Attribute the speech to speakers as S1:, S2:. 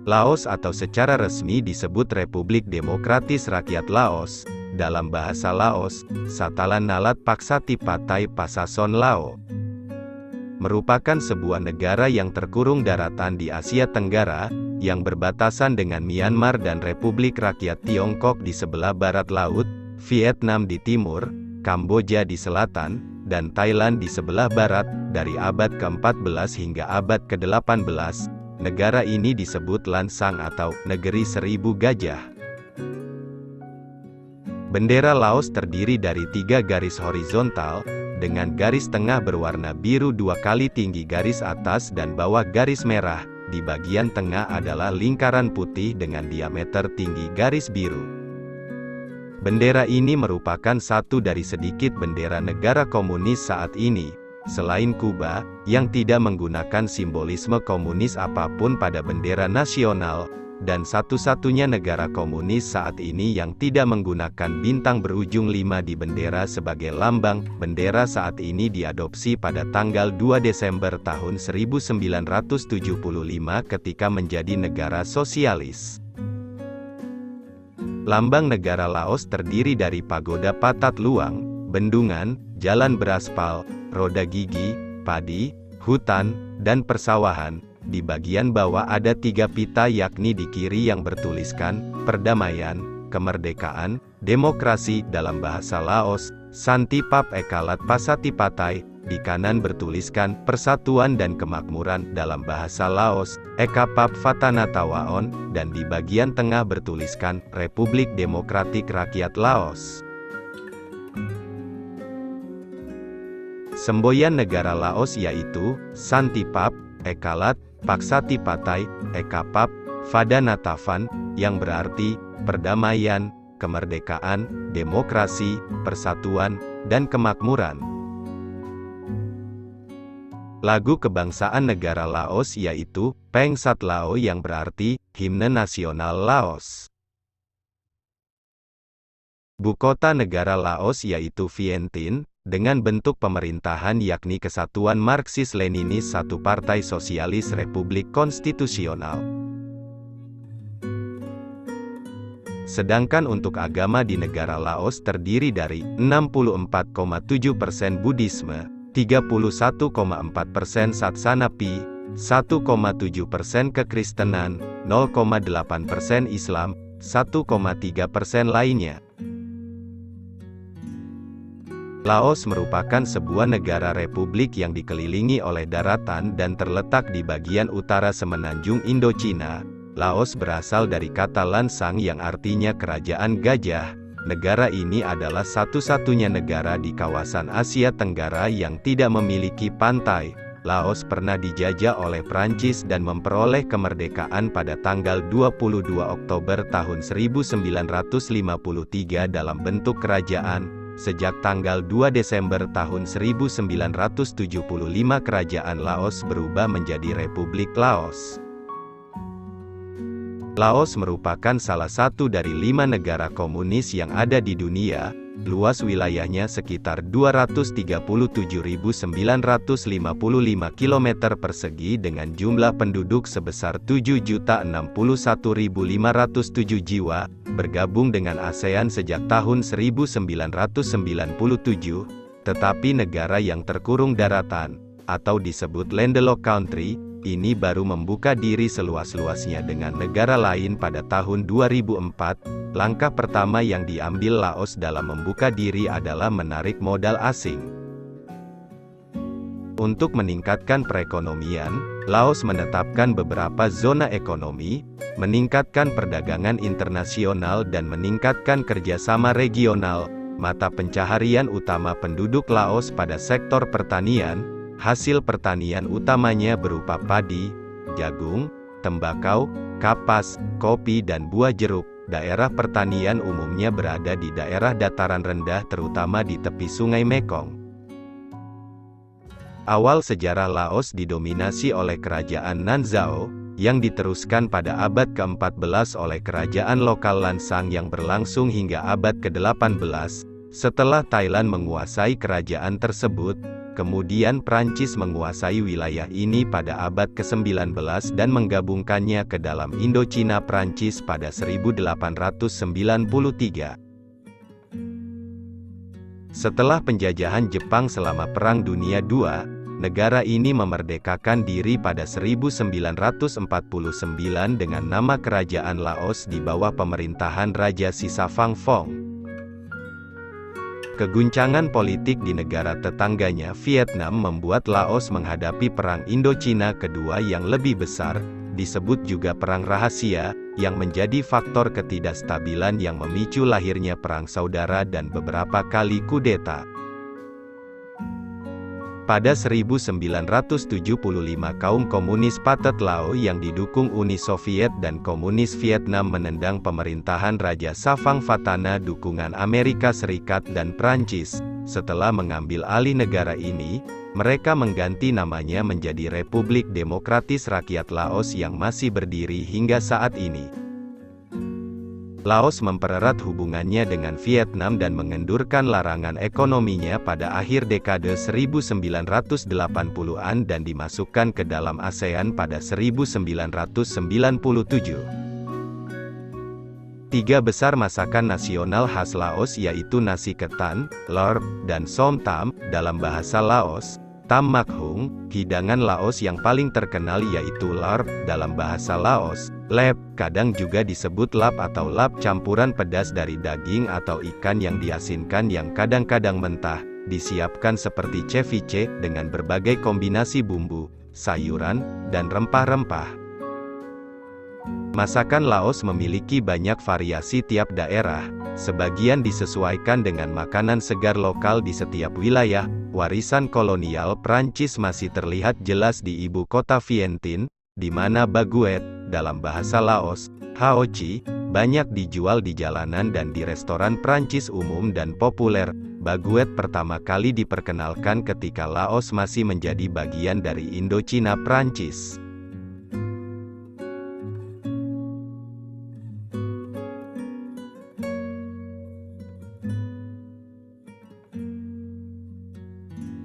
S1: Laos atau secara resmi disebut Republik Demokratis Rakyat Laos, dalam bahasa Laos, Satalan Nalat Paksati Patai Pasason Lao, merupakan sebuah negara yang terkurung daratan di Asia Tenggara, yang berbatasan dengan Myanmar dan Republik Rakyat Tiongkok di sebelah barat laut, Vietnam di timur, Kamboja di selatan, dan Thailand di sebelah barat. Dari abad ke-14 hingga abad ke-18, negara ini disebut Lansang atau Negeri Seribu Gajah. Bendera Laos terdiri dari 3 garis horizontal, dengan garis tengah berwarna biru 2 kali tinggi garis atas dan bawah garis merah. Di bagian tengah adalah lingkaran putih dengan diameter tinggi garis biru. Bendera ini merupakan satu dari sedikit bendera negara komunis saat ini, selain Kuba, yang tidak menggunakan simbolisme komunis apapun pada bendera nasional, dan satu-satunya negara komunis saat ini yang tidak menggunakan bintang berujung 5 di bendera sebagai lambang. Bendera saat ini diadopsi pada tanggal 2 Desember tahun 1975 ketika menjadi negara sosialis. Lambang negara Laos terdiri dari pagoda Patat Luang, bendungan, jalan beraspal, roda gigi, padi, hutan, dan persawahan. Di bagian bawah ada 3 pita, yakni di kiri yang bertuliskan perdamaian, kemerdekaan, demokrasi dalam bahasa Laos, Santi Pap Ekalat Pasati Patai, di kanan bertuliskan persatuan dan kemakmuran dalam bahasa Laos, Eka Pap Fatanatawaon, dan di bagian tengah bertuliskan Republik Demokratik Rakyat Laos. Semboyan negara Laos yaitu Santi Pap Ekalat Paksati Patai, Eka Pap Fadanatavan, yang berarti perdamaian, kemerdekaan, demokrasi, persatuan, dan kemakmuran. Lagu kebangsaan negara Laos yaitu Peng Sat Lao, yang berarti himne nasional Laos. Bukota negara Laos yaitu Vientiane, dengan bentuk pemerintahan yakni Kesatuan Marxis-Leninis Satu Partai Sosialis Republik Konstitusional. Sedangkan untuk agama di negara Laos terdiri dari 64,7% Buddhisme, 31,4% Satsanapi, 1,7% Kekristenan, 0,8% Islam, 1,3% lainnya. Laos merupakan sebuah negara republik yang dikelilingi oleh daratan dan terletak di bagian utara semenanjung Indochina. Laos berasal dari kata Lansang yang artinya kerajaan gajah. Negara ini adalah satu-satunya negara di kawasan Asia Tenggara yang tidak memiliki pantai. Laos pernah dijajah oleh Prancis dan memperoleh kemerdekaan pada tanggal 22 Oktober tahun 1953 dalam bentuk kerajaan. Sejak tanggal 2 Desember tahun 1975 kerajaan Laos berubah menjadi Republik Laos. Laos merupakan salah satu dari 5 negara komunis yang ada di dunia. Luas wilayahnya sekitar 237.955 km persegi dengan jumlah penduduk sebesar 7.061.507 jiwa, bergabung dengan ASEAN sejak tahun 1997, tetapi negara yang terkurung daratan, atau disebut landlocked country, ini baru membuka diri seluas-luasnya dengan negara lain pada tahun 2004. Langkah pertama yang diambil Laos dalam membuka diri adalah menarik modal asing. Untuk meningkatkan perekonomian, Laos menetapkan beberapa zona ekonomi, meningkatkan perdagangan internasional dan meningkatkan kerjasama regional. Mata pencaharian utama penduduk Laos pada sektor pertanian. Hasil pertanian utamanya berupa padi, jagung, tembakau, kapas, kopi dan buah jeruk. Daerah pertanian umumnya berada di daerah dataran rendah terutama di tepi Sungai Mekong. Awal sejarah Laos didominasi oleh Kerajaan Nanzhao, yang diteruskan pada abad ke-14 oleh kerajaan lokal Lansang yang berlangsung hingga abad ke-18. Setelah Thailand menguasai kerajaan tersebut, Kemudian Prancis menguasai wilayah ini pada abad ke-19 dan menggabungkannya ke dalam Indochina Prancis pada 1893. Setelah penjajahan Jepang selama Perang Dunia II, negara ini memerdekakan diri pada 1949 dengan nama Kerajaan Laos di bawah pemerintahan Raja Sisavangfong. Keguncangan politik di negara tetangganya Vietnam membuat Laos menghadapi Perang Indochina kedua yang lebih besar, disebut juga Perang Rahasia, yang menjadi faktor ketidakstabilan yang memicu lahirnya perang saudara dan beberapa kali kudeta. Pada 1975 kaum komunis Pathet Lao yang didukung Uni Soviet dan Komunis Vietnam menendang pemerintahan Raja Savangfatana dukungan Amerika Serikat dan Prancis. Setelah mengambil alih negara ini, mereka mengganti namanya menjadi Republik Demokratis Rakyat Laos yang masih berdiri hingga saat ini. Laos mempererat hubungannya dengan Vietnam dan mengendurkan larangan ekonominya pada akhir dekade 1980-an dan dimasukkan ke dalam ASEAN pada 1997. Tiga besar masakan nasional khas Laos yaitu nasi ketan, lor, dan som tam, dalam bahasa Laos. Tam mak hung, hidangan Laos yang paling terkenal yaitu lor, dalam bahasa Laos. Lep, kadang juga disebut lap atau lap campuran pedas dari daging atau ikan yang diasinkan yang kadang-kadang mentah, disiapkan seperti ceviche, dengan berbagai kombinasi bumbu, sayuran, dan rempah-rempah. Masakan Laos memiliki banyak variasi tiap daerah, sebagian disesuaikan dengan makanan segar lokal di setiap wilayah. Warisan kolonial Prancis masih terlihat jelas di ibu kota Vientiane, di mana baguette, dalam bahasa Laos, haochi, banyak dijual di jalanan dan di restoran Prancis umum dan populer. Baguette pertama kali diperkenalkan ketika Laos masih menjadi bagian dari Indochina Prancis.